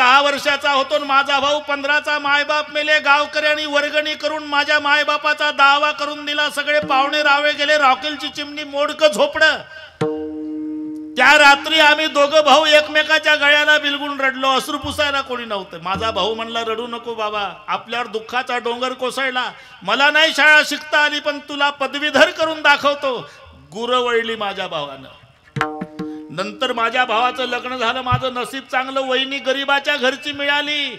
10 वर्षाचा होतो, माझा भाऊ 15चा. मायबाप मेले, गावकऱ्यांनी वर्गणी करून माझ्या मायबापाचा दावा करून दिला. सगळे पाहुणे रावळे गेले, रॉकेलची चिमणी मोडकं झोपडं. त्या रात्री आम्ही दोघं भाऊ एकमेकाच्या गळ्याला बिलगून रडलो. अश्रू पुसायला कोणी नव्हतं. माझा भाऊ म्हणला, रडू नको बाबा, आपल्यावर दुःखाचा डोंगर कोसळला. मला नाही शाळा शिकता आली, पण तुला पदवीधर करून दाखवतो. गुरं वळली माझ्या भावानं. नंतर माझ्या भावाचं लग्न झालं. माझं नसीब चांगलं, वहिनी गरीबाच्या घरची मिळाली.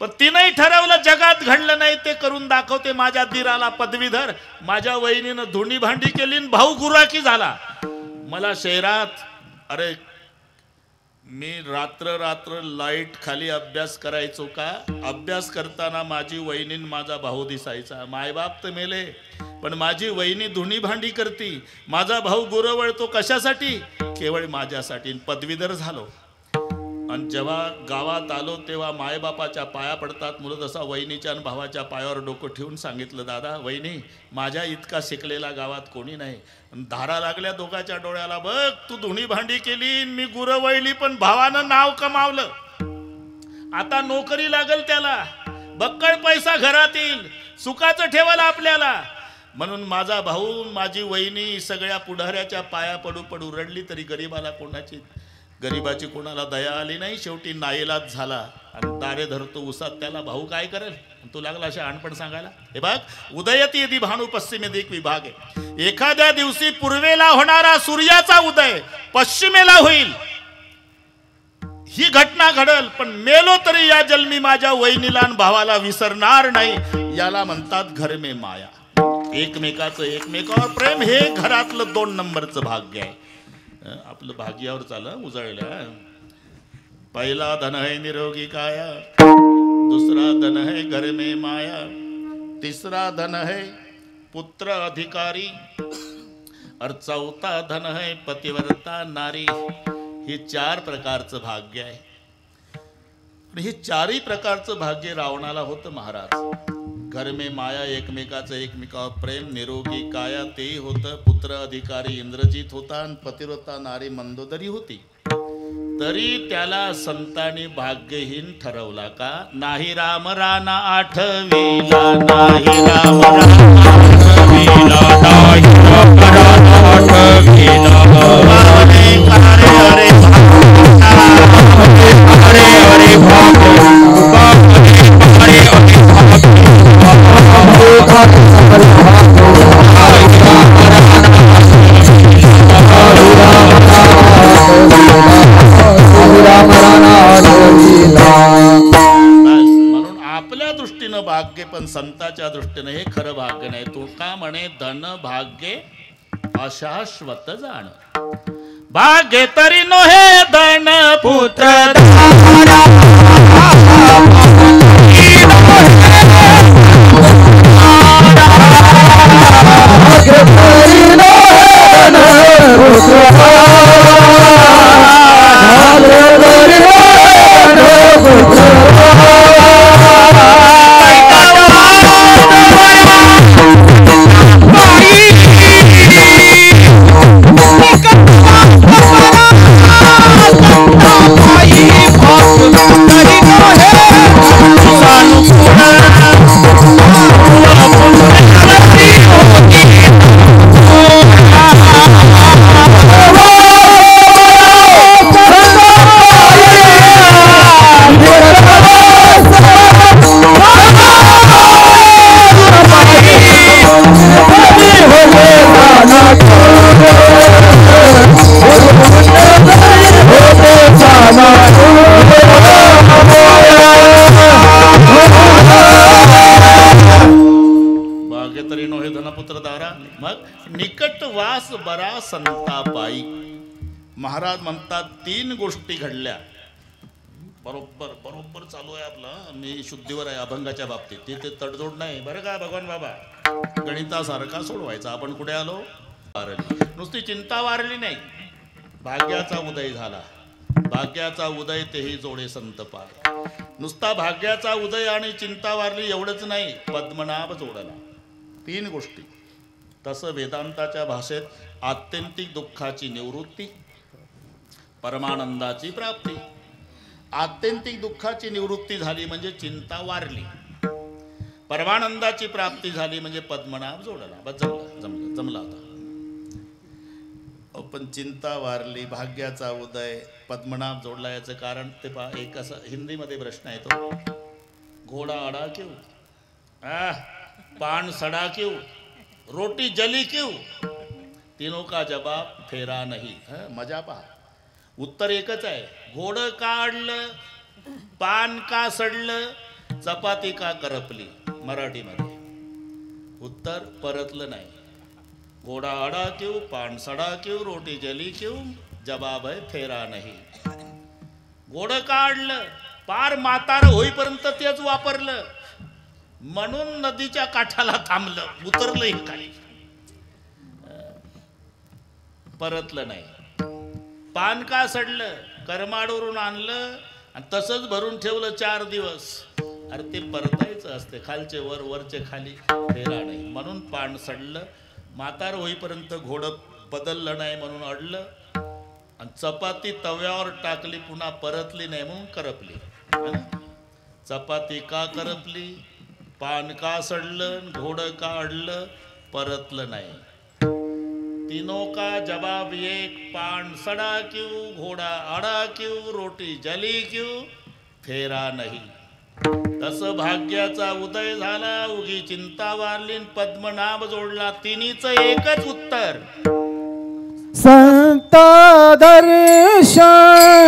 पण तिनंही ठरवलं जगात घडलं नाही ते करून दाखवते. माझ्या दिराला पदवीधर. माझ्या वहिनीनं धुणी भांडी केली, भाऊ गुराकी झाला. मला शहरात, अरे मी रात्र रात्र लाईट खाली अभ्यास करायचो का? अभ्यास करताना माझी वहिनीन माझा भाऊ दिसायचा. मायबाप तर मेले, पण माझी वहिनी धुणी भांडी करती, माझा भाऊ गुरवळतो. कशासाठी? केवळ माझ्यासाठी. पदवीधर झालो. आणि जेव्हा गावात आलो तेव्हा मायबापाच्या पाया पडतात मुलं. जसा वहिनीच्या आणि भावाच्या पायावर डोकं ठेवून सांगितलं, दादा वहिनी, माझ्या इतका शिकलेला गावात कोणी नाही. धारा लागल्या दोघाच्या डोळ्याला. बघ, तू धुणी भांडी केली, मी गुरं वळली, पण भावानं नाव कमावलं. आता नोकरी लागल त्याला, बक्कळ पैसा घरात येईल, सुखाचं ठेवल आपल्याला. म्हणून माझा भाऊ, माझी वहिनी सगळ्या पुढाऱ्याच्या पाया पडू पडू रडली. तरी गरीबाची कोणाला दया आली नाही. शेवटी नाईलाज झाला आणि दारे धरतो उसात. त्याला भाऊ काय करेल? तू लागला अशा अनपण सांगायला. हे बघ, उदयती यदि भानु पश्चिमेत एक विभाग आहे. एखाद्या दिवशी पूर्वेला होणारा सूर्याचा उदय पश्चिमेला होईल, ही घटना घडल. पण मेलो तरी या जन्मी माझ्या वहिनीला आणि भावाला विसरणार नाही. याला म्हणतात घर में माया. एकमेकाचं एकमेकावर प्रेम हे घरातलं 2 नंबरचं भाग्य आहे. आपलं भाग्यावर चालं उजळलं. पहिला धन है निरोगी काया, दूसरा धन है घर में माया, तीसरा धन है पुत्र अधिकारी, और चौथा धन है पतिव्रता नारी. हे 4 प्रकारचं भाग्य आहे. हे 4ही प्रकारचं भाग्य रावणाला होतं महाराज. घर में माया, एकमेकाचं एकमेकावर प्रेम, निरोगी काया तेही होतं, पुत्र अधिकारी इंद्रजित होता, आणि पतिव्रता नारी मंदोदरी होती. तरी त्याला संतांनी भाग्यहीन ठरवला का? नाही राम राणा आठवीला, नाही राम राणा आठवीला, नाही राम राणा आठवीला. म्हणून आपल्या दृष्टीनं भाग्य, पण संतांच्या दृष्टीनं हे खरं भाग्य नाही. तो का म्हणे, धन भाग्य अशाश्वत जाण. भाग्य तरी नोहे धन पुत्र बरा संतापाई. महाराज म्हणतात 3 गोष्टी घडल्या. बरोबर चालू आहे आपलं. मी शुद्धीवर आहे अभंगाच्या बाबतीत. तिथे तडजोड नाही बरं का भगवान बाबा. गणितासारखा सोडवायचा. आपण कुठे आलो? वारली. नुसती चिंता वारली नाही, भाग्याचा उदय झाला. भाग्याचा उदय तेही जोडे संत पाय. नुसता भाग्याचा उदय आणि चिंता वारली एवढंच नाही, पद्मनाभ जोडला. 3 गोष्टी. तसं वेदांताच्या भाषेत आत्यंतिक दुःखाची निवृत्ती, परमानंदाची प्राप्ती आत्यंतिक दुःखाची निवृत्ती झाली म्हणजे चिंता वारली, परमानंदाची प्राप्ती झाली म्हणजे पद्मनाभ जोडला. बस जमला होता. पण चिंता वारली, भाग्याचा उदय, पद्मनाभ जोडला. याचं कारण ते पहा, एक असं हिंदीमध्ये प्रश्न येतो, घोडा अडा क्यों, पान सड़ा क्यों, रोटी जली क्यों, तीनों का जवाब फेरा नहीं. मजा पहा, उत्तर एकच आहे. घोडं का अडलं, पान का सडलं, चपाती का करपली. मराठीमध्ये उत्तर परतलं नाही. घोडा अडा क्यों, पान सडा क्यों, रोटी जली क्यों, जवाब है फेरा नहीं. घोडं का अडलं, पार म्हातार होईपर्यंत तेच वापरलं म्हणून नदीच्या काठाला थांबलं, उतरलंही खाली, परतलं नाही. पान का सडलं, करमाडवरून आणलं आणि तसंच भरून ठेवलं 4 दिवस. अरे ते परतायचं असते, खालचे वर, वरचे खाली, फेरा नाही. म्हणून पान सडलं. म्हातार होईपर्यंत घोडं बदललं नाही म्हणून अडलं, आणि चपाती तव्यावर टाकली पुन्हा परतली नाही म्हणून करपली. चपाती का करपली, पान का सडलं, घोडं का अडलं, परतलं नाही. तीनों का जवाब एक, पान सड़ा क्यों, घोड़ा अड़ा क्यों, रोटी जली क्यों, फेरा नहीं. तसं भाग्याचा उदय झाला, उगी चिंता वारली, पद्मनाभ जोडला. तिन्हीचं एकच उत्तर, संत दर्शनी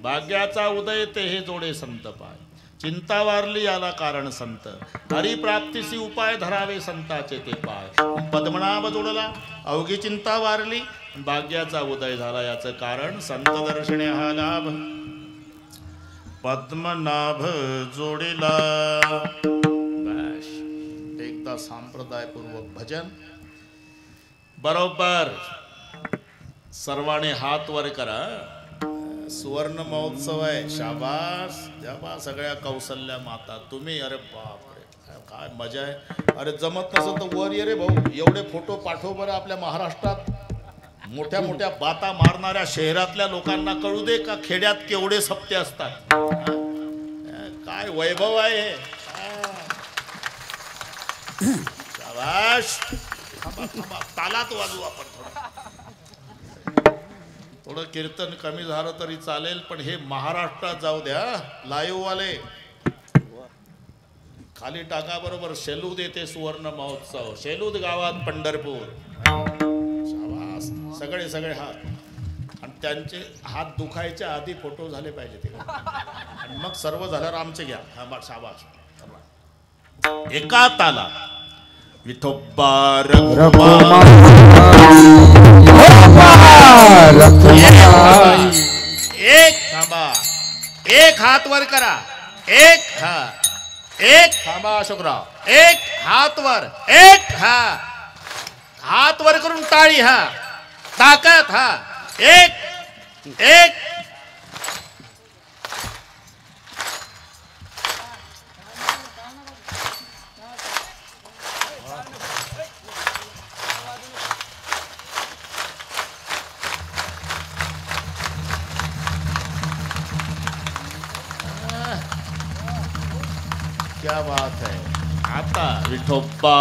भाग्याचा उदय ते हे जोडे संत पाय. चिंता वारली याला कारण संत, हरिप्राप्तीसी उपाय धरावे संताचे ते पाय. पद्मनाभ जोडला, अवघी चिंता वारली, भाग्याचा उदय झाला. याचं कारण संत दर्शने हा लाभ. पद्मनाभ जोडीला. बस एकदा संप्रदायपूर्वक भजन. बरोबर सर्वांनी हात वर करा. सुवर्ण महोत्सव आहे. शाबास द्या सगळ्या कौशल्या माता तुम्ही. अरे बापरे काय मजा आहे. अरे जमत नसेल तर वर ये रे भाऊ. एवढे फोटो पाठव बरं. आपल्या महाराष्ट्रात मोठ्या मोठ्या बाता मारणाऱ्या शहरातल्या लोकांना कळू दे का खेड्यात केवढे सप्ते असतात. काय वैभव आहे. शाबास. तालात वाजू आपण थोडा. थोडं कीर्तन कमी झालं तरी चालेल, पण हे महाराष्ट्रात जाऊ द्या. लाईव्ह वाले खाली टाका बरोबर. शेलूद येथे सुवर्ण महोत्सव, शेलूद गावात पंढरपूर. शाबास. सगळे सगळे हात, आणि त्यांचे हात दुखायच्या आधी फोटो झाले पाहिजे ते, आणि मग सर्व झाल्यावर आमचे घ्या. हा बा, शाबास. एका ताला विठोबा रघुबा. एक थांबा, एक हात वर करा. एक हा, एक थांबा अशोकराव. एक हात वर, एक हा, हात वर करून टाळी. हा, ताकद. हा, एक एक. क्या बात है. आता विठोबा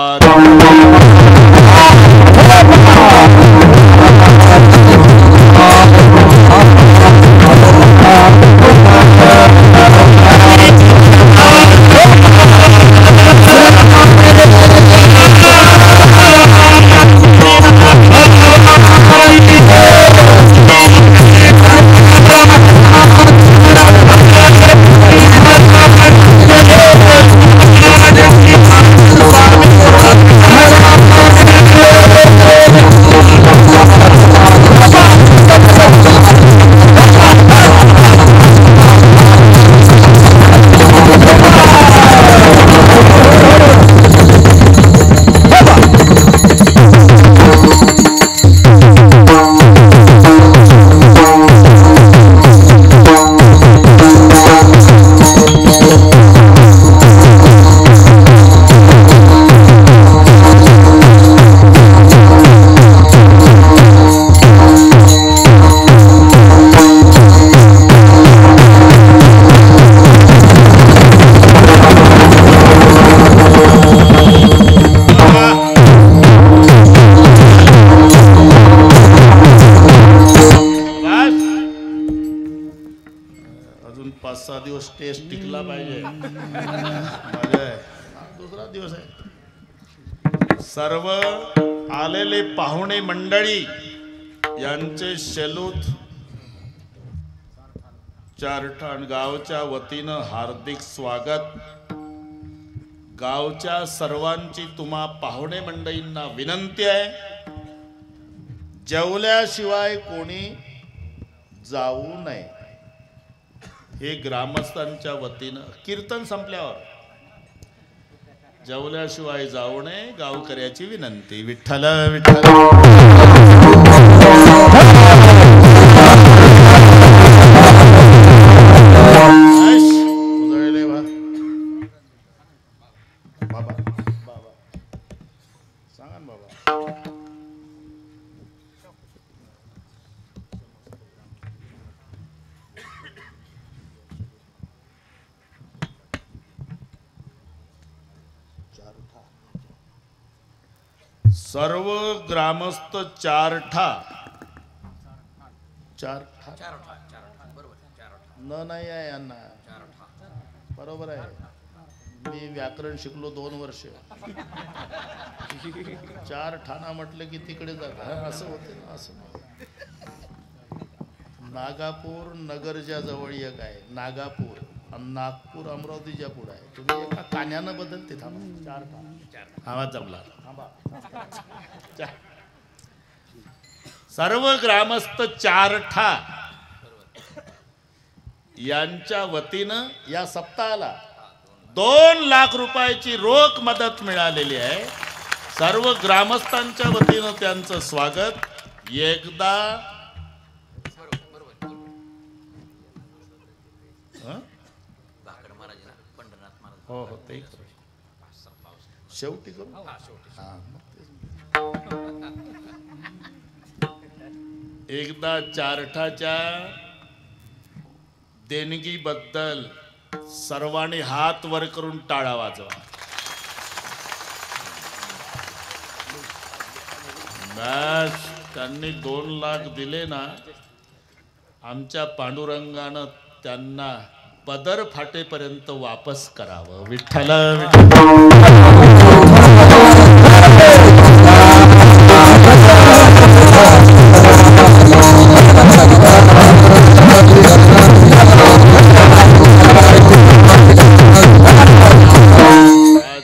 अजून 5-6 दिवस टेस्ट टिकला पाहिजे. दुसरा दिवस आहे. सर्व आलेले पाहुणे मंडळी यांचे शेलूद चारठाण गावच्या वतीनं हार्दिक स्वागत. गावच्या सर्वांची तुम्हा पाहुणे मंडळींना विनंती आहे, जेवल्याशिवाय कोणी जाऊ नये. हे ग्रामस्थांच्या वतीनं कीर्तन संपल्यावर जेवल्याशिवाय जाऊ नये, गावकऱ्याची विनंती. विठ्ठल विठ्ठल. उजळले बा बाबा, बाबा सांगा ना बाबा. सर्व ग्रामस्थ चारठा न नाही आहे यांना. बरोबर आहे. मी व्याकरण शिकलो 2 वर्ष. 4 ठाणा म्हटलं की तिकडे जात असं होते ना. असं नागापूर नगरच्या जवळ एक आहे नागापूर, आणि नागपूर अमरावतीच्या पुढे आहे. तुम्ही एका कान्यानं बदलते. थांबा. 4 ठाणा आवाज जमला. सर्व ग्रामस्थ चारठा यांच्या वतीनं या सप्ताहाला 2 लाख रुपयाची रोख मदत मिळालेली आहे. सर्व ग्रामस्थांच्या वतीनं त्यांचं स्वागत. एकदा हो हो ते शेवटी करू. एकदा चारठाच्या देणगीबद्दल सर्वांनी हात वर करून टाळा वाजवा. बस त्यांनी 2 लाख दिले ना, आमच्या पांडुरंगानं त्यांना पदर फाटेपर्यंत वापस करावं. विठ्ठल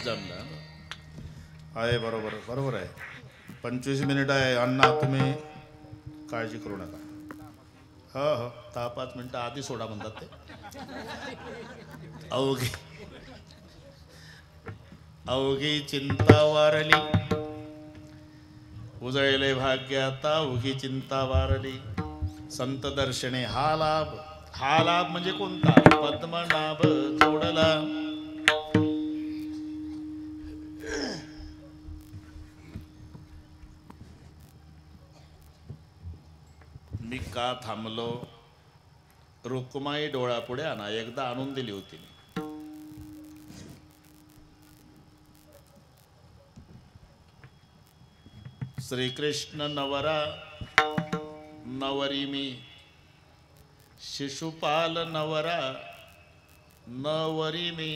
जमलं आहे. बरोबर बरोबर आहे. 25 मिनिट आहे. अण्णा तुम्ही काळजी करू नका. हो हो 10-5 मिनिटं आधी सोडा म्हणतात ते. अवघी चिंता वारली उजळले भाग्य आता. उगी चिंता वारली संत दर्शने हा लाभ म्हणजे कोणता? पद्मनाभ जोडला. मी का थांबलो? रुक्माई डोळ्यापुढे आणा. एकदा आणून दिली होती मी. श्रीकृष्ण नवरा नवरी मी. शिशुपाल नवरा नवरी मी.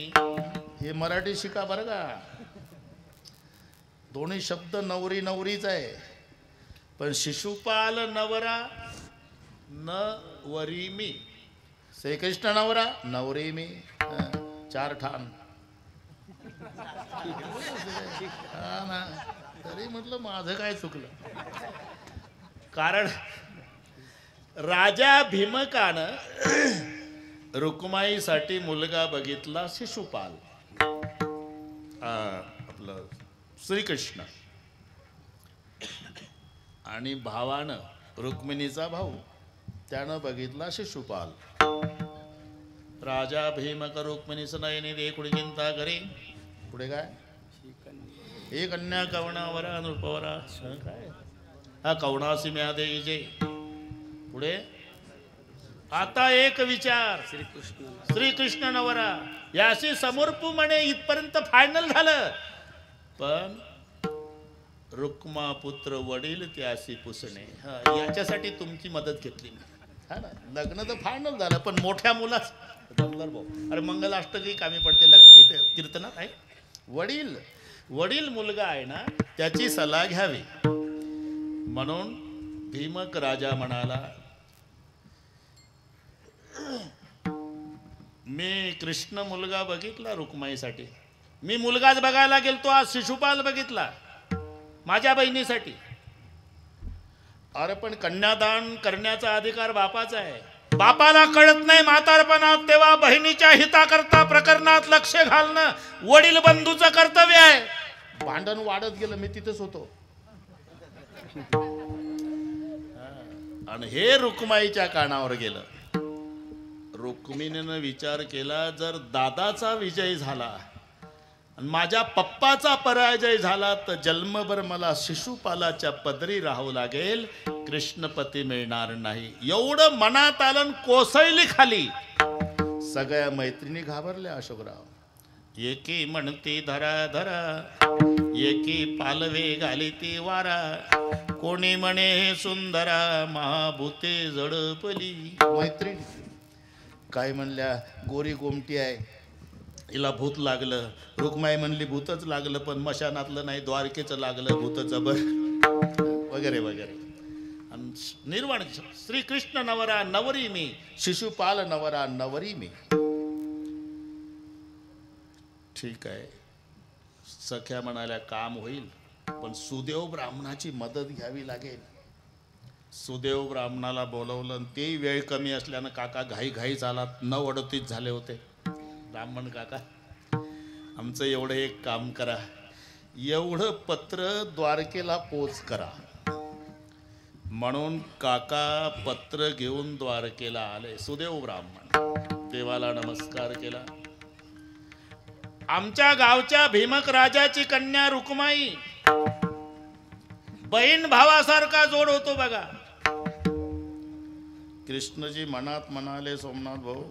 हे मराठी शिका बरं का. दोन्ही शब्द नवरी नवरीच आहे. पण शिशुपाल नवरा नवरी मी. श्रीकृष्ण नवरा नवरी मी. 4 ठाण. ना तरी म्हटलं माझं काय चुकलं. कारण राजा भीमकानं रुक्माईसाठी मुलगा बघितला शिशुपाल. आपलं श्रीकृष्ण. आणि भावानं रुक्मिणीचा भाऊ त्यानं बघितला शिशुपाल. राजा भीमक रुक्मिणीस नयनी देखुडी चिंता करी. पुढे काय? एक कन्या कवणावरा नृपवरा. काय हा कवणासी म्या देजे. पुढे आता एक विचार. श्रीकृष्ण नवरा याशी समोरपू म्हणे. इथपर्यंत फायनल झालं. पण रुक्मा पुत्र वडील त्याशी पुसणे. याच्यासाठी तुमची मदत घेतली मी. हा ना. लग्न तर फायनल झालं पण मोठ्या मुलाच जमलं भाऊ. अरे मंगलाष्टकी कामी पडते लग्न इथे कीर्तनात आहे. वडील मुलगा आहे ना त्याची सल्ला घ्यावी. म्हणून भीमक राजा म्हणाला मी कृष्ण मुलगा बघितला रुक्माईसाठी. मी मुलगाच बघायला गेलतो. आज शिशुपाल बघितला माझ्या बहिणीसाठी. अरे पण कन्यादान करण्याचा अधिकार बापाचा आहे. बापाला कळत नाही म्हातारपणात तेव्हा बहिणीच्या हिताकरता प्रकरणात लक्ष घालणं वडील बंधूचं कर्तव्य आहे. भांडण वाढत गेलं. मी तिथेच होतो. आणि हे रुक्माईच्या कानावर गेलं. रुक्मिणीनं विचार केला जर दादाचा विजय झाला आणि माझ्या पप्पाचा पराजय झाला तर जन्मभर मला शिशुपालाच्या पदरी राहावं लागेल. कृष्णपती मिळणार नाही. एवढं मनात आलं. कोसळली खाली. सगळ्या मैत्रिणी घाबरल्या. अशोकराव एकी म्हणती धरा धरा. एकी पालवे घाली ती वारा. कोणी म्हणे सुंदरा महाभूते जडपली. मैत्रिणी काय म्हणल्या गोरी गोमटी आहे हिला भूत लागलं. रुक्माई म्हणली भूतच लागलं पण मशानातलं नाही द्वारकेचं लागलं भूतचं बर वगैरे वगैरे. निर्वाण श्रीकृष्ण नवरा नवरी मी. शिशुपाल नवरा नवरी मी. ठीक आहे. सख्या म्हणाल्या काम होईल पण सुदेव ब्राह्मणाची मदत घ्यावी लागेल. सुदेव ब्राह्मणाला बोलवलं. तेही वेळ कमी असल्यानं काका घाई चालात 9:38 झाले होते. ब्राह्मण काका आमचं एवढं एक काम करा. एवढं पत्र द्वारकेला पोच करा. म्हणून काका पत्र घेऊन द्वारकेला आले. सुदेव ब्राह्मण देवाला नमस्कार केला. आमच्या गावच्या भीमक राजाची कन्या रुक्माई बहीण भावासारखा जोड होतो बघा. कृष्णजी मनात म्हणाले सोमनाथ भाऊ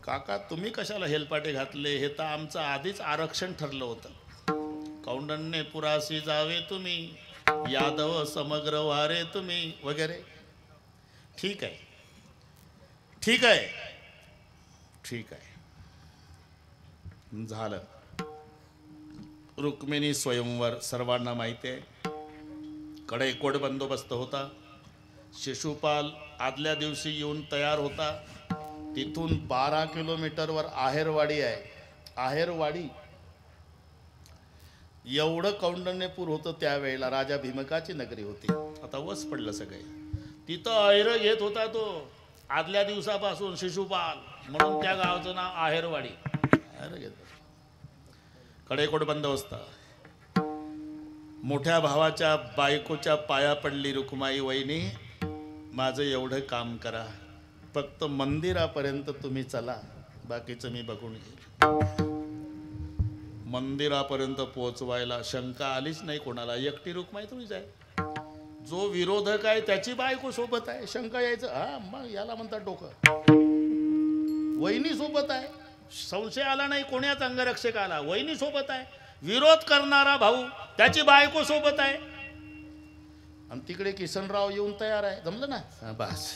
काका तुम्ही कशाला हेलपाटे घातले. हे तर आमचं आधीच आरक्षण ठरलं होतं. कौंडण्य पुरासी जावे तुम्ही. यादव समग्र वारे तुम्ही वगैरे. ठीक आहे ठीक आहे, ठीक आहे, झालं. रुक्मिणी स्वयंवर सर्वांना माहिती आहे. कडेकोट बंदोबस्त होता. शिशुपाल आदल्या दिवशी येऊन तयार होता. तिथून 12 किलोमीटरवर आहेरवाडी आहे. आहेरवाडी एवढं कौंडण्यपूर होतं त्यावेळेला. राजा भीमकाची नगरी होती. आता वस पडलं सगळे. तिथं आहेर घेत होता तो आदल्या दिवसापासून शिशुपाल, म्हणून त्या गावाचं नाव आहेरवाडी. आहेर घेत कडेकोट बंदोबस्त. मोठ्या भावाच्या बायकोच्या पाया पडली रुक्माई, वहिनी माझं एवढं काम करा, फक्त मंदिरापर्यंत तुम्ही चला, बाकीचं मी बघून घेईन. मंदिरापर्यंत पोहोचवायला शंका आलीच नाही कोणाला. एकटी रुक्माई तुम्हीच आहे. जो विरोधक आहे त्याची बायको सोबत आहे, शंका यायचं. हा मग याला म्हणतात डोकं. वहिनी सोबत आहे, संशय आला नाही कोण्याच अंगरक्षक आला. वहिनी सोबत आहे. विरोध करणारा भाऊ त्याची बायको सोबत आहे. आणि तिकडे किसनराव येऊन तयार आहे. जमलं ना? बस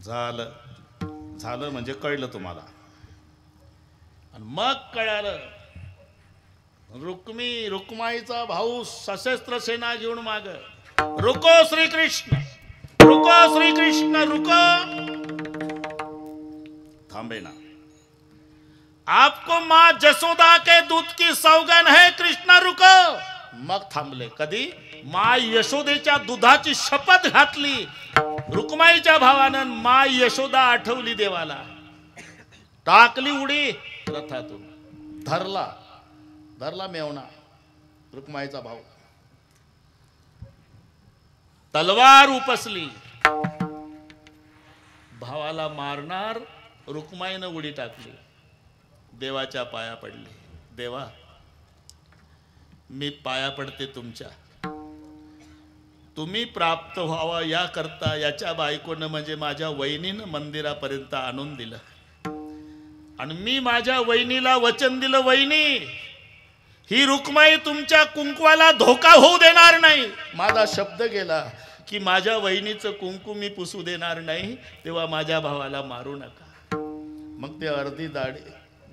झालं. झालं म्हणजे कळलं तुम्हाला. आणि मग कळालं रुक्माईचा भाऊ सशस्त्र सेना घेऊन माग. रुको श्रीकृष्ण, रुको श्रीकृष्ण, रुको. थांबे ना. आपको माँ जसोदा के दूध की सौगंध है, कृष्ण रुको. मग थांबले. कधी? माँ यशोदेच्या दुधाची शपथ घातली रुक्माईच्या भावानं. माँ यशोदा आठवली देवाला. टाकली उडी रथातून. धरला मेवणा रुक्माईचा भाऊ. तलवार उपसली. भावाला मारणार. रुक्माईनं उडी टाकली. देवाच्या पाया पडली. देवा मी पाया पडते तुमच्या. तुम्ही प्राप्त व्हावा या करता याच्या बायकोनं म्हणजे माझ्या वहिनीनं मंदिरापर्यंत आणून दिलं. आणि मी माझ्या वहिनीला वचन दिलं, वहिनी ही रुक्माई तुमच्या कुंकवाला धोका होऊ देणार नाही. माझा शब्द गेला की माझ्या वहिनीचं कुंकू मी पुसू देणार नाही, तेव्हा माझ्या भावाला मारू नका. मग ते अर्धी दाढी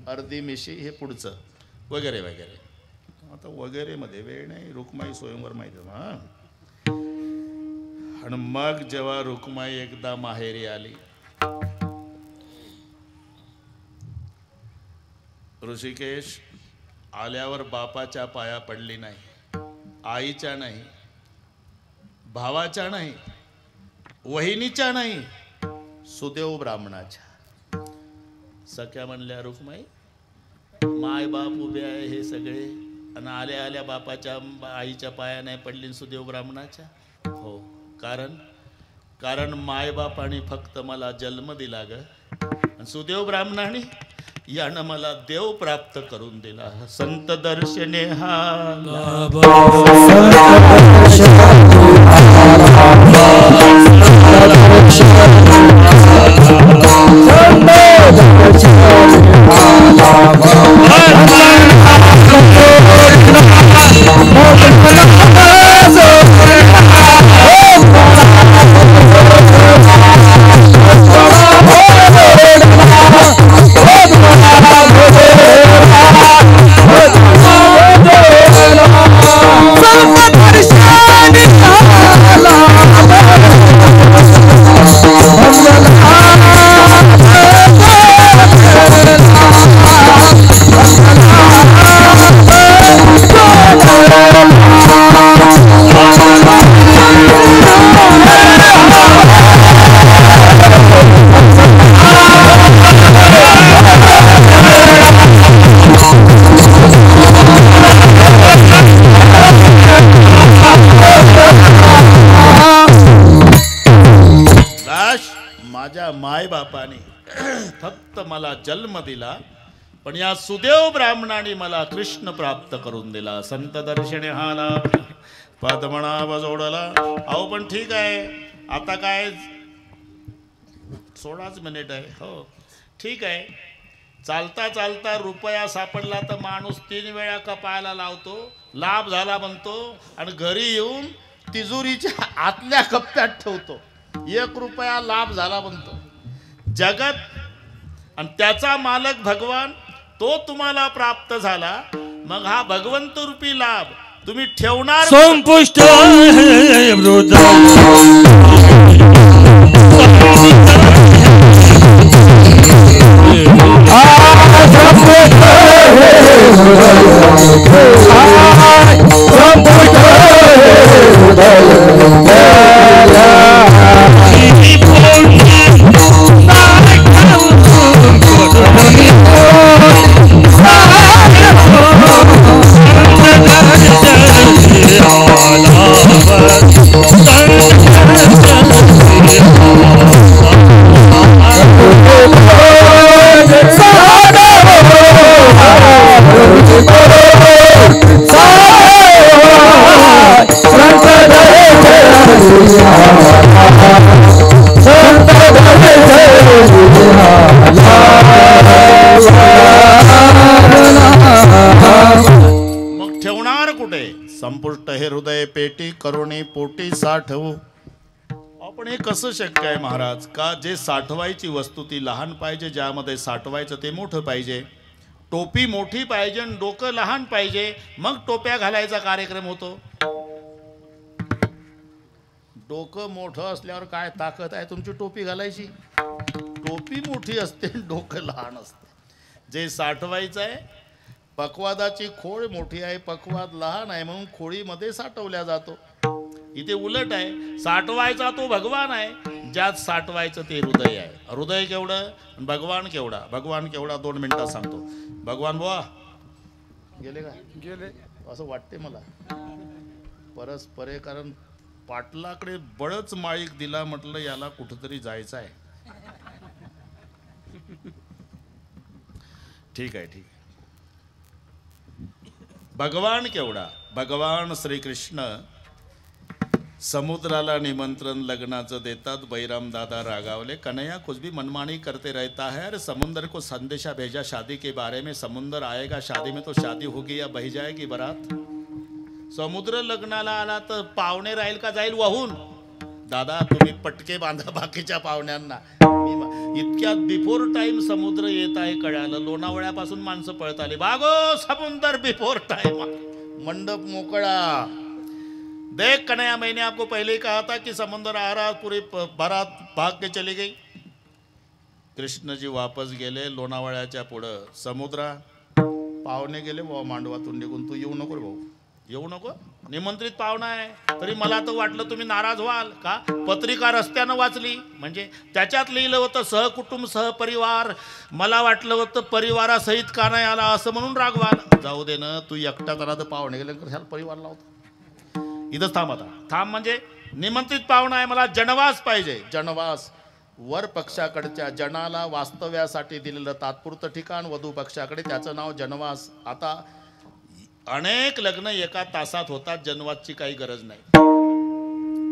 अर्धी मिशी हे पुढचं वगैरे वगैरे. आता वगैरे मध्ये वेळ नाही. रुक्माई स्वयंवर माहिती हा. आणि मग जेव्हा रुक्माई एकदा माहेरी आली, ऋषिकेश आल्यावर बापाच्या पाया पडली नाही, आईच्या नाही, भावाच्या नाही, वहिनीच्या नाही, सुदेव ब्राह्मणाच्या. सख्या म्हणल्या रुक्माई माय बाप उभे आहे हे सगळे, आणि आल्या आल्या बापाच्या आईच्या पाया नाही पडली, सुदेव ब्राह्मणाच्या. हो, कारण मायबापाने फक्त मला जन्म दिला ग, आणि सुदेव ब्राह्मणाने यानं मला देव प्राप्त करून दिला. संत दर्शने मायबापाने फक्त मला जन्म दिला, पण या सुदेव ब्राह्मणाने मला कृष्ण प्राप्त करून दिला. संत दर्शने हाला पद्मनाभ जोडला. अहो पण ठीक आहे, आता काय 16च मिनिट आहे. हो ठीक आहे. चालता चालता रुपया सापडला तर माणूस 3 वेळा कपाळाला लावतो, लाभ झाला म्हणतो, आणि घरी येऊन तिजोरीच्या आतल्या कप्प्यात ठेवतो. ₹1 लाभ झाला म्हणतो. जगत आणि त्याचा मालक भगवान तो तुम्हाला प्राप्त झाला. मग हा भगवंत रूपी लाभ तुम्ही ठेवणार संपुष्ट संपुष्ट हे हृदय पेटी करुणी पोटी साठवू. आपण हे कसं शक्य आहे महाराज? का जे साठवायची वस्तू ती लहान पाहिजे, ज्यामध्ये साठवायचं ते मोठं पाहिजे. टोपी मोठी पाहिजे आणि डोकं लहान पाहिजे, मग टोप्या घालायचा कार्यक्रम होतो. डोकं मोठं असल्यावर काय ताकद आहे तुमची टोपी घालायची? टोपी मोठी असते, डोकं लहान असते. जे साठवायचं आहे, पक्वादाची खोळ मोठी आहे, पक्वाद लहान आहे, म्हणून खोळीमध्ये साठवल्या जातो. इथे उलट आहे, साठवायचा तो भगवान आहे, ज्यात साठवायचं ते हृदय आहे. हृदय केवढं, भगवान केवढा. भगवान केवढा 2 मिनिटात सांगतो. भगवान बुवा गेले का? गेले असं वाटते मला. परस्परे, कारण पाटलाकडे बळच माळीक दिला, म्हटलं याला कुठंतरी जायचं आहे. ठीक आहे, ठीक आहे. भगवान केवढा. भगवान श्रीकृष्ण समुद्राला निमंत्रण लग्नाचं देतात. बैराम दादा रागावले, कन्हैया कुछ भी मनमानी करते रहता है. अरे समुद्र को संदेशा भेजा शादी के बारे में. समुद्र आएगा शादी में तो शादी होगी या बही जाएगी बारात. समुद्र लग्नाला आला तर पाहुणे राहील का जाईल वाहून? दादा तुम्ही पटके बांधा बाकीच्या पाहुण्यांना. इतक्यात बिफोर टाइम समुद्र येत आहे कळालं. लोणावळ्यापासून माणसं पळत आली, भागो समुद्र बिफोर टाइम. मंडप मोकळा. देख कन्हैया, मैंने आपको पहले ही कहा था कि समुद्र आ रहा, पूरी बारात भाग के चली गई. कृष्ण जी वापस गेले लोणावळ्याच्या पुढं. समुद्रा पाहुणे गेले भाऊ मांडवातून निघून. तू येऊ नको रे भाऊ, येऊ नको. निमंत्रित पाहुणा आहे, तरी मला तर वाटलं तुम्ही नाराज व्हाल का. पत्रिका रस्त्यानं वाचली, म्हणजे त्याच्यात लिहिलं होतं सहकुटुंब सहपरिवार. मला वाटलं होतं परिवारासहित का नाही आला असं म्हणून रागवाल. जाऊ दे ना, तू एकटा जरा तर पाहुणे गेले तर ह्याला परिवार लावतो. इथंच थांब आता. थांब म्हणजे निमंत्रित पाहुणा आहे, मला जनवास पाहिजे. जनवास वर पक्षाकडच्या जनाला वास्तव्यासाठी दिलेलं तात्पुरतं ठिकाण, वधू पक्षाकडे त्याचं नाव जनवास. आता अनेक लग्न एका तासात होतात, जनवासची काही गरज नाही.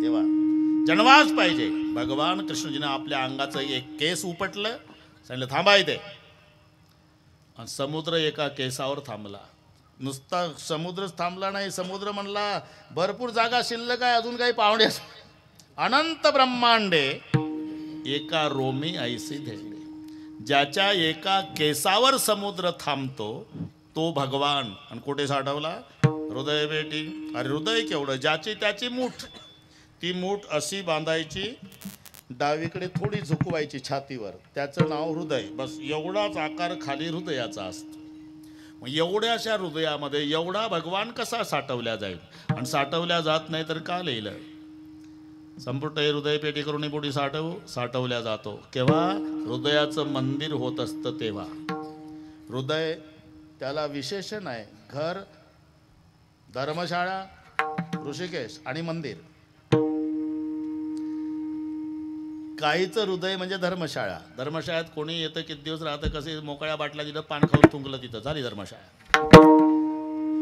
तेव्हा जनवास पाहिजे. भगवान कृष्णजीने आपल्या अंगाचं एक केस उपटलं, सांगितलं थांबा इथे. आणि समुद्र एका केसावर थांबला. नुसता समुद्रच थांबला नाही, समुद्र म्हणला भरपूर जागा शिल्लक आहे, अजून काही पाहुणे. अनंत ब्रह्मांडे एका रोमी ऐसी धरले. ज्याच्या एका केसावर समुद्र थांबतो तो भगवान. आणि कुठे साठवला? हृदय बेटी. अरे हृदय केवढं, ज्याची त्याची मूठ. ती मूठ अशी बांधायची, डावीकडे थोडी झुकवायची छातीवर, त्याचं नाव हृदय. बस एवढाच आकार खाली हृदयाचा असतो. मग एवढ्याशा हृदयामध्ये एवढा भगवान कसा साठवल्या जाईल? आणि साठवल्या जात नाही तर का लिहिलं? संपुट हृदय पेटी करून पोटी साठवल्या जातो. केव्हा? हृदयाचं मंदिर होत असतं तेव्हा. हृदय त्याला विशेषण आहे. घर, धर्मशाळा, ऋषिकेश आणि मंदिर. काहीचं हृदय म्हणजे धर्मशाळा. धर्मशाळेत कोणी येतं, किती दिवस राहतं, कसे मोकळ्या बाटल्या दिलं, पान खाऊन तुंकलं, तिथं झाली धर्मशाळा.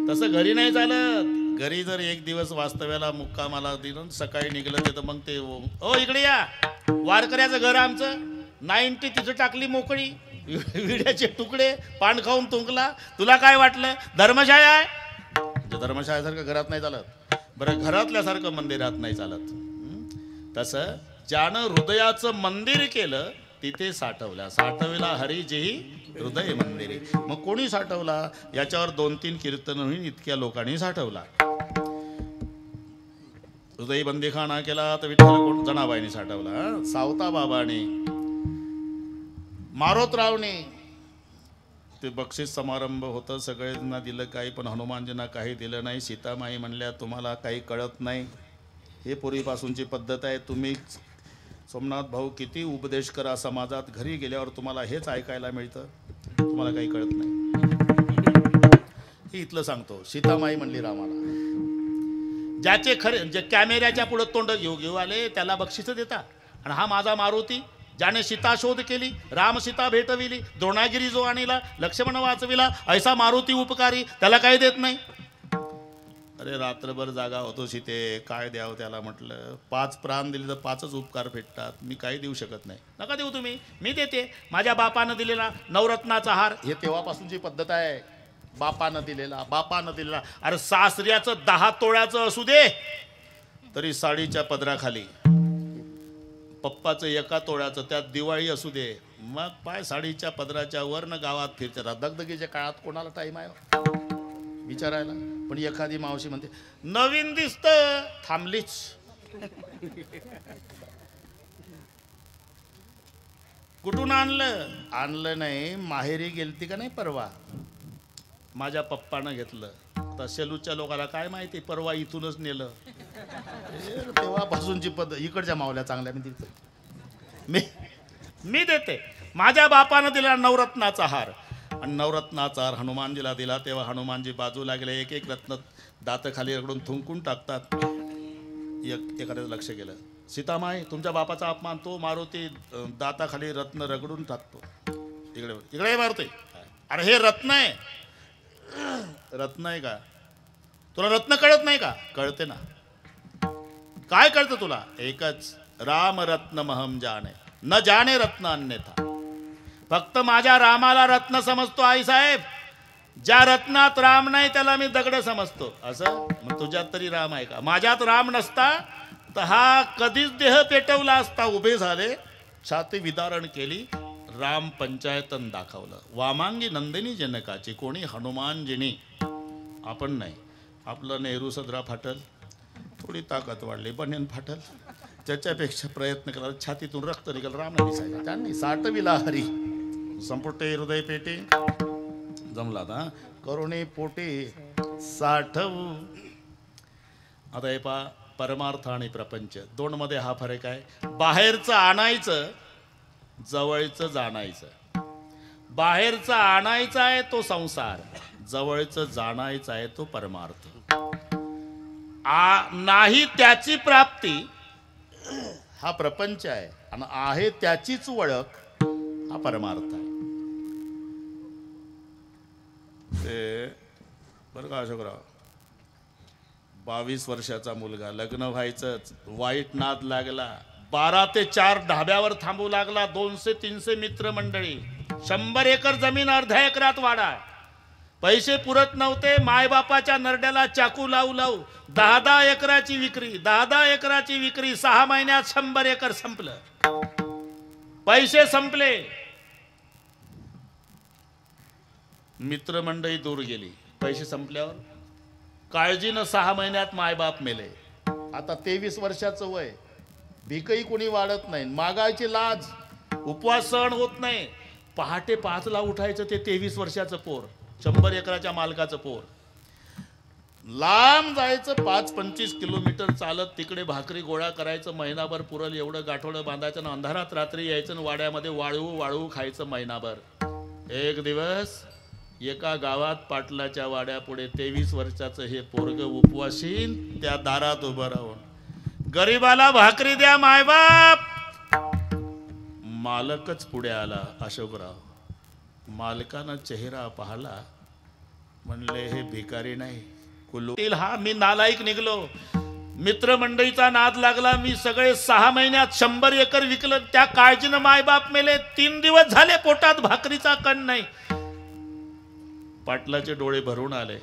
तसं घरी नाही चालत. घरी जर एक दिवस वास्तव्याला मुक्कामाला दिलं, सकाळी निघलं ते तर मग ते ओ इकडे या, वारकऱ्याचं घर आमचं 90 तिथं टाकली मोकळी, विड्याचे तुकडे, पान खाऊन तुंकला. तुला काय वाटलं धर्मशाळा आहे? धर्मशाळेसारखं घरात नाही चालत. बरं घरातल्यासारखं मंदिरात नाही चालत. तसं ज्यानं हृदयाचं मंदिर केलं तिथे साठवला. साठवला हरी जेही हृदय मंदिरी. मग कोणी साठवला? याच्यावर 2-3 कीर्तन होईल इतक्या लोकांनी साठवला. हृदय बंदीखाना केला तर विठ्ठल कोण? जनाबाईंनी साठवला. सावता बाबाने, मारोतरावने. ते बक्षीस समारंभ होतं, सगळ्यांना दिलं काही, पण हनुमानजींना काही दिलं नाही. सीतामाई म्हणल्या तुम्हाला काही कळत नाही, हे पूर्वीपासूनची पद्धत आहे. तुम्ही सोमनाथ भाऊ किती उपदेश करा समाजात, घरी गेल्यावर तुम्हाला हेच ऐकायला मिळतं, तुम्हाला काही कळत नाही. हे इथलं सांगतो. सीतामाई म्हणली रामाला, ज्याचे खरे जे कॅमेऱ्याच्या पुढे तोंड घेऊ आले त्याला बक्षीस देता. आणि हा माझा मारुती ज्याने सीता शोध केली, राम सीता भेटविली, द्रोणागिरी जो आणला, लक्ष्मण वाचविला, ऐसा मारुती उपकारी, त्याला काही देत नाही. अरे रात्रभर जागा होतो सीते, काय द्यावं त्याला. म्हटलं 5 प्राण दिले तर 5च उपकार भेटतात, मी काही देऊ शकत नाही. नका देऊ तुम्ही, मी देते. माझ्या बापानं दिलेला नवरत्नाचा हार, हे तेव्हापासूनची पद्धत आहे. बापानं दिलेला. अरे सासऱ्याचं 10 तोळ्याचं असू दे तरी साडीच्या पदराखाली, पप्पाचं 1 तोळ्याचं, त्यात दिवाळी असू दे, मग पाय साडीच्या पदराच्या वरनं गावात फिरतात. दगदगीच्या काळात कोणाला टाईम आहे विचारायला? पण एखादी मावशी म्हणते नवीन दिसतं, थांबलीच. कुठून आणलं नाही, माहेरी गेलती का नाही परवा, माझ्या पप्पानं घेतलं. आता शेलूच्या लोकांना काय माहिती, परवा इथूनच नेलं. तेव्हापासूनची पद्धत. इकडच्या मावल्या चांगल्या मी देते. माझ्या बापानं दिला नवरत्नाचा हार, आणि नवरत्नाचा हार हनुमानजीला दिला. तेव्हा हनुमानजी बाजूला गेले, एक रत्न दात खाली रगडून थुंकून टाकतात. एखाद्याचं लक्ष गेलं, सीतामाई तुमच्या बापाचा अपमान. तो मारुती दाताखाली रत्न रगडून टाकतो. इकडे मारुती, अरे हे रत्न आहे. रत्न आहे का तुला? रत्न कळत नाही का? कळते ना. काय कळतं तुला? एकच, राम रत्न महम जाने, न जाने रत्न अन्यथा. फक्त माझ्या रामाला रत्न समजतो आई साहेब. ज्या रत्नात राम नाही त्याला मी दगड समजतो. असं मग तुझ्यात तरी राम आहे का? माझ्यात राम नसता तर हा कधीच देह पेटवला असता. उभे झाले, छाती विदारण केली, राम पंचायतन दाखवलं. वामांगी नंदिनी जनकाची, कोणी? हनुमानजीनी. आपण नाही. आपलं नेहरू सदरा फाटल, थोडी ताकद वाढली, बनेन फाटल, त्याच्यापेक्षा प्रयत्न करा, छातीतून रक्त निघाल, राम नाही दिसायला. त्यांनी साठविला हरी, संपुटे हृदय पेटे. जमला ना, करुणे पोटे साठवू. आता हे पा, परमार्थ आणि प्रपंच 2 मध्ये हा फरक आहे. बाहेरचं आणायचं, जवळचं जाणायचं. बाहेरचं आणायचं आहे तो संसार, जवळचं जाणायचं आहे तो परमार्थ. नाही त्याची प्राप्ती हा प्रपंच आहे, आणि आहे त्याचीच ओळख हा परमार्थ आहे. ते बरं का अशोकराव, 22 वर्षाचा मुलगा, लग्न व्हायचंच, वाईट नाद लागला, 12 ते 4 ढाब्यावर थांबू लागला. 200-300 मित्रमंडळी, 100 एकर जमीन अर्ध्या एकरात वाडा. पैसे पुरत नव्हते. मायबापाच्या नरड्याला चाकू लावू 10-10 एकराची विक्री, 10-10 एकराची विक्री. 6 महिन्यात 100 एकर संपलं. पैसे संपले, मित्रमंडळी दूर गेली. पैसे संपल्यावर काळजीनं 6 महिन्यात मायबाप मेले. आता 23 वर्षाचं वय, भीकही कोणी वाढत नाही, मागायची लाज, उपवास सहन होत नाही. पहाटे 5ला उठायचं ते 23 वर्षाचं पोर, 100 एकराच्या मालकाचं पोर. लांब जायचं 5-25 किलोमीटर चालत, तिकडे भाकरी गोळा करायचं, महिनाभर पुरल एवढं गाठोडं बांधायचं, ना अंधारात रात्री यायचं, वाड्यामध्ये वाळू खायचं महिनाभर. एक दिवस एका गावात पाटलाच्या वाड्यापुढे 23 वर्षाचं हे पोरग उपवासीन, त्या दारात उभं राहून, गरीबाला भाकरी द्या मायबाप. मालकच पुढे आला, अशोकराव. मालकानं चेहरा पाहला, म्हणले हे भिकारी नाही, कुलूतील हा. मी नालायक निघलो. मित्रमंडळीचा नाद लागला. मी सगळे 6 महिन्यात 100 एकर विकलं. त्या काळजीनं मायबाप मेले. 3 दिवस झाले पोटात भाकरीचा कण नाही. पाटलाचे डोळे भरून आले.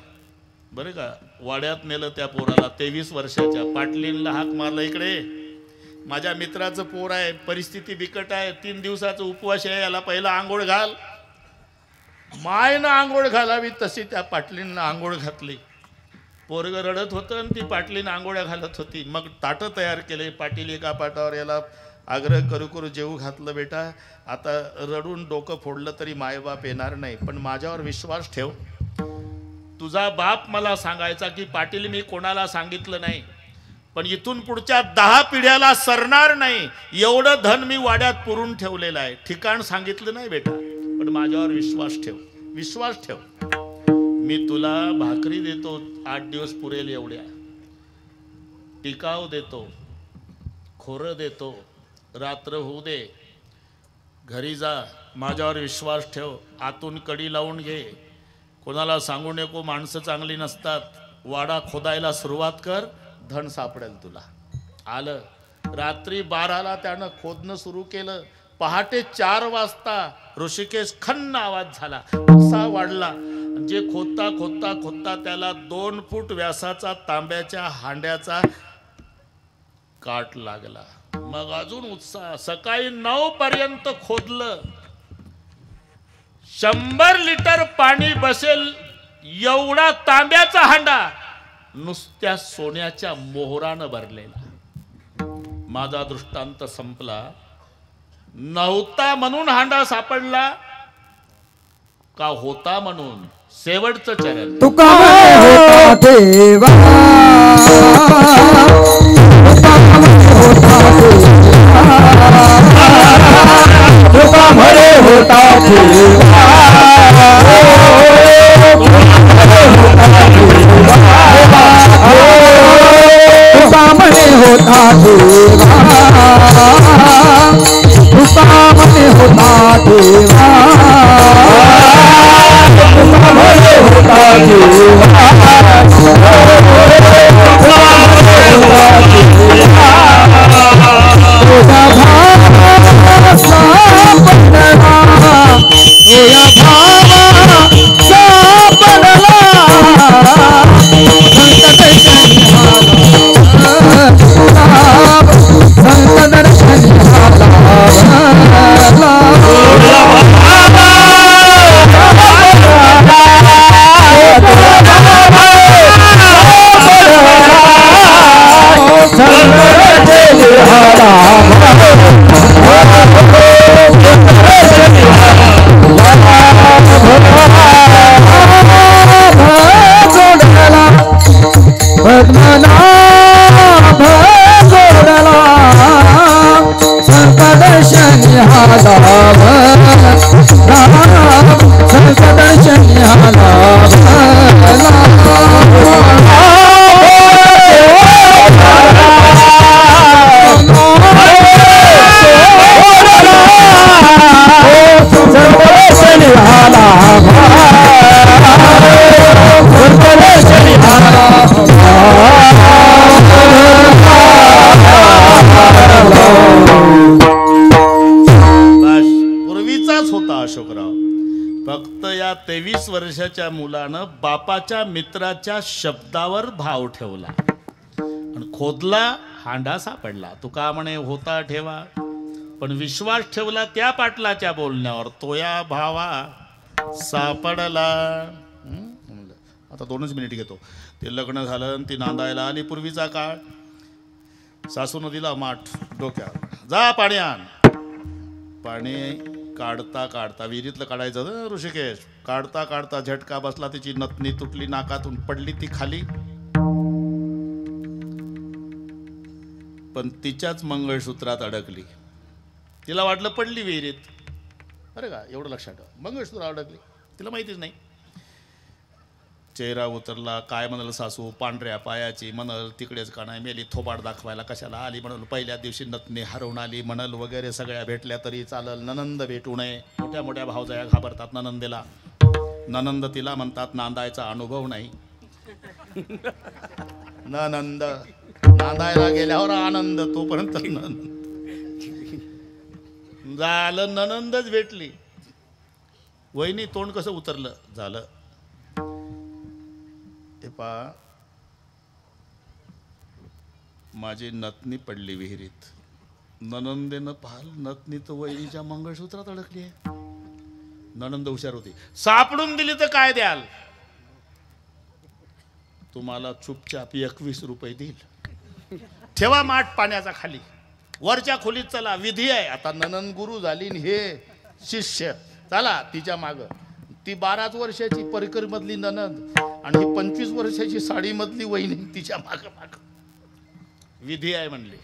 बरं का, वाड्यात नेलं त्या पोराला, 23 वर्षाच्या. पाटलींना हाक मारला, इकडे. माझ्या मित्राचं पोर आहे, परिस्थिती बिकट आहे, 3 दिवसाचा उपवास आहे, याला पहिला आंघोळ घाल. मायनं आंघोळ घालावी तशी त्या पाटलीनं आंघोळ घातली. पोरग रडत होतं आणि ती पाटलीनं आंघोळ्या घालत होती. मग ताटं तयार केले. पाटील एका पाटावर याला आग्रह करू करू जेवू घातलं. बेटा आता रडून डोकं फोडलं तरी मायबाप येणार नाही, पण माझ्यावर विश्वास ठेव. तुझा बाप मला सांगायचा की पाटील मी कोणाला सांगितलं नाही, पण इथून पुढच्या 10 पिढ्याला सरणार नाही एवढं धन मी वाड्यात पुरून ठेवलेलं आहे. ठिकाण सांगितलं नाही बेटा, पण माझ्यावर विश्वास ठेव, विश्वास ठेव. मी तुला भाकरी देतो 8 दिवस पुरेल एवढ्या, टिकाव देतो, खोरं देतो, रात्र होऊ दे, घरी जा, माझ्यावर विश्वास ठेव. आतून कडी लावून घे, कोणाला सांगू नको, माणसं चांगली नसतात. वाडा खोदायला सुरुवात कर, धन सापडेल तुला. आलं. रात्री 12ला त्यानं खोदणं सुरू केलं. पहाटे 4 वाजता ऋषिकेश खन्न आवाज झाला, उत्साह वाढला. जे खोदता खोदता खोदता त्याला 2 फूट व्यासाचा तांब्याच्या हांड्याचा काट लागला. मग अजून उत्साह. सकाळी 9 पर्यंत खोदलं. 100 लिटर पाणी बसेल एवढा तांब्याचा हांडा नुसत्या सोन्याच्या मोहरानं भरलेला. माझा दृष्टांत संपला. नव्हता म्हणून हांडा सापडला का होता म्हणून? शेवटचं चरण. तुका होता देवा, तुका म्हणे होता देवा, तुका म्हणे होता देवा, तुका म्हणे होता देवा, तुका म्हणे होता देवा, तुझा भावा सापडला, तुझा भावा सापडला, संत दर्शनी संत दर्शनी पद्मनाभ जोडला, संत दर्शनी लाभ, संत दर्शनी पूर्वीचाच होता अशोकराव. फक्त या 23 वर्षाच्या मुलानं बापाच्या मित्राच्या शब्दावर भाव ठेवला आणि खोदला, हांडा सापडला. तुका म्हणे होता ठेवा, पण विश्वास ठेवला त्या पाटलाच्या बोलण्यावर. तोया भावा सापडला. आता 2च मिनिट घेतो. ते लग्न झालं आणि ती नांदायला आली. पूर्वीचा काळ. सासून दिला माठ डोक्यावर, जा पाणी आण. पाणी काढता काढता, विहिरीतलं काढायचं ऋषिकेश, काढता काढता झटका बसला. तिची नथनी तुटली, नाकातून पडली ती खाली. पण तिच्याच मंगळसूत्रात अडकली. तिला वाटलं पडली विहिरीत. अरे का, एवढं लक्षात ठेवा, मंगळसूत्र अडकली, तिला माहितीच नाही. चेहरा उतरला. काय म्हणाल सासू, पांढऱ्या पायाची म्हणाल, तिकडेच का नाही मेली, थोबाड दाखवायला कशाला आली म्हणाल, पहिल्या दिवशी नथनी हरवून आली म्हणाल, वगैरे सगळ्या भेटल्या तरी चालल, ननंद भेटू नये. मोठ्या मोठ्या भावजया घाबरतात ननंदेला. ननंद तिला म्हणतात नांदायचा अनुभव नाही. ननंद नांदायला गेल्यावर आनंद, तोपर्यंत झालं ननंदच भेटली. वहिनी तोंड कसं उतरलं, झालं. ते पा माझी नथनी पडली विहिरीत. ननंदेनं पाल नतनी तर वहिनीच्या मंगळसूत्रात अडकली आहे. ननंद हुशार होती, सापडून दिली तर काय द्याल? तुम्हाला चुपचाप 21 रुपये देईल. ठेवा माठ पाण्याचा खाली, वरच्या खोलीत चला, विधी आहे. आता ननंद गुरु झाली न हे शिष्य, चला तिच्या माग. ती 12 वर्षाची परिकर मधली ननंद आणि ही 25 वर्षाची साडी मधली वहिनी तिच्या माग माग. विधी आहे म्हणले.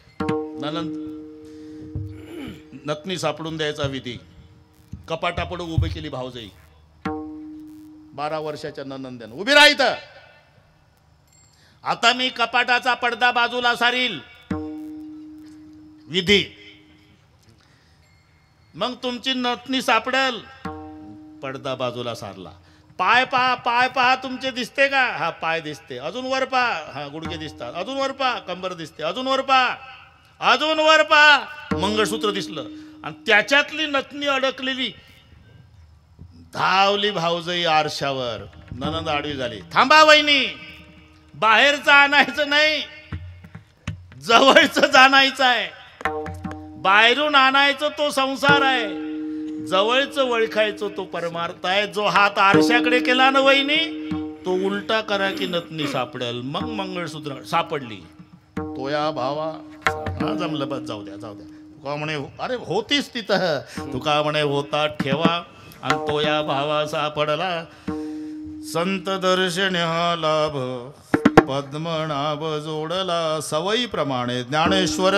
ननंद नतनी सापडून द्यायचा विधी. कपाटापुढे उभी केली भावजाई. 12 वर्षाच्या ननंद्यानं उभी राहित. आता मी कपाटाचा पडदा बाजूला सारील. विधी. मग तुमची नतनी सापडेल. पडदा बाजूला सारला. पाय पहा, पाय पहा, तुमचे दिसते का? हा पाय दिसते. अजून वर पहा, हा गुडघे दिसतात. अजून वर पहा, कंबर दिसते. अजून वर पहा, अजून वर पहा, मंगळसूत्र दिसलं. आणि त्याच्यातली नतनी अडकलेली. धावली भावजाई आरशावर. ननंद आडवी झाली. थांबा वहिनी, बाहेरचं आणायचं नाही, जवळचं जाणायचं आहे. बाहेरून आणायचं तो संसार आहे, जवळचं ओळखायचं तो परमार्थ आहे. जो हात आरशाकडे केला ना वहिनी, तो उलटा करा की नतनी सापडेल. मग मंगळसूत्र सापडली. तो या भावा, हा जमलं बस, जाऊ द्या जाऊ द्या. तुका म्हणे, अरे होतीच तिथं. तुका म्हणे होता ठेवा. आणि तो या भावा सापडला. संत दर्शन हा लाभ, पद्मनाभ जोडला. सवयीप्रमाणे ज्ञानेश्वर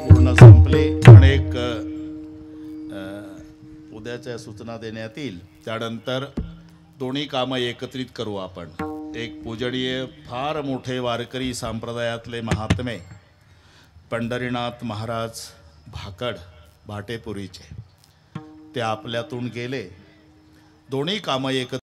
पूर्ण संपली. अनेक उद्याच्या सूचना देण्यात येईल. त्यानंतर दोन्ही कामं एकत्रित करू आपण. एक पूजनीय फार मोठे वारकरी संप्रदायातले महात्मे पंढरीनाथ महाराज भाकड भाटेपुरीचे, ते आपल्यातून गेले. दोन्ही कामं एकत्रित